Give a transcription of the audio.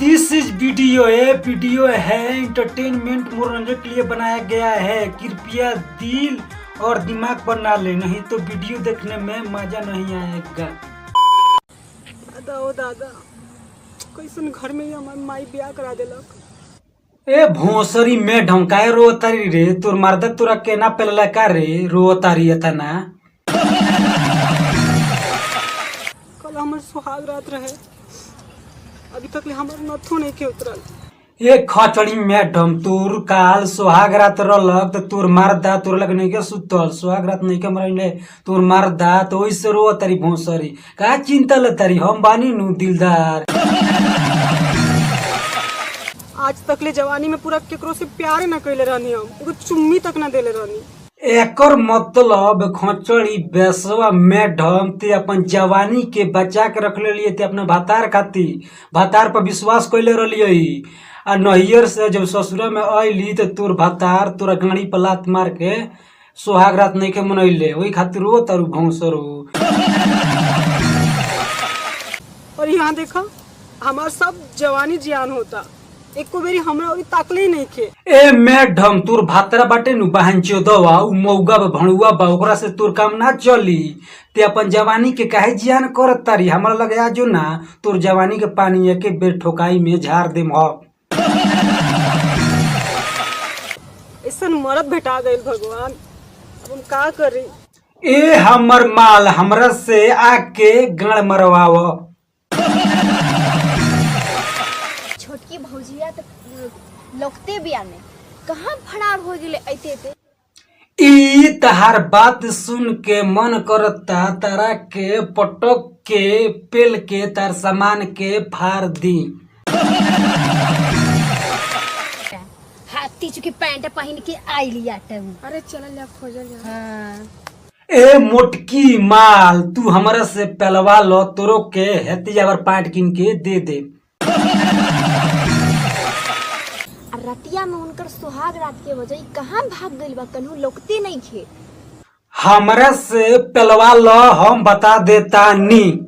This is video है entertainment मनोरंजन के लिए बनाया गया है। कृपया दिल और दिमाग पर ना ले, नहीं तो वीडियो देखने में मजा नहीं आएगा। दादा ओ दादा कैसन घर में ही हमार माई ब्याह करा देलक। ए भोसरी में ढमकाए रो तारी रे, तोर मर्द तोरा केना पेलला का रे रो तारी एतना। कल हमार सुहाग रात रहे, अभी तक ले हमार नथो नहीं के उतरल। ए खचड़ी मैडम, तोर काल सुहाग रात रहलक त तोर मर्दा तोर लग नहीं के सुतल, सुहाग रात नहीं के मरले तोर मर्दा तो ओइसे रो तारी भोसरी। का चिंता ल तारी, हम बानी नु दिलदार। आज तक ले जवानी में पूरा केकरो से प्यार न कैले रहनी, हम एगो चुम्मी तक न देले रहनी। एकर मतलब खचड़ी बेसवा मैडम ते अपन जवानी के बचा के रख लिए ते अपने भातार खातिर, भातार पर विश्वास कैले रहिए। आ नैयर से जब ससुरा में अली तो तोर भातार तोरा गाड़ी पर लात मार के सुहाग रात नहीं के मनैले, वही खातिर रो तारू भौसरो। और यहाँ देखा हमार सब जवानी जियान होता, एको बेरी हमरा अभी ताकले ही नहीं खे। ए मैडम, तोर भातरा बाटे नु बहन चोदवा उ मौगा बा भणुआ बा, ओकरा से तोर काम ना चली। ते अपन जवानी के काहे जियान करत तारी। हमरा लगे आजो ना तोर जवानी के पानी एके बेर ठोकाई में झाड़ देम ह। ऐसन मरद भेटा गइल भगवान, अब हम का करी। ए हमर माल हमरा से आके गण मरवाव। छोटकी भौजिया तो लोकते बियाने कहाँ फरार हो गेले ऐते। ई तहार बात सुन के मन करता तारा के पटक के पेल के तार सामान के फाड़ दी। हाथी चुकी पैंट पहन के आई लिया टू। अरे चल जा खोजल जा। हाँ। ए मोटकी माल, तू हमरा से पहलवा लो, तोरो के हेती जावर पाट किन के दे दे। रतिया में उनकर सुहाग रात के वजह कहाँ भाग गइल बा, कन्हू लोकते नहीं खे। हमरा से पहलवा लो, हम बता देता नी।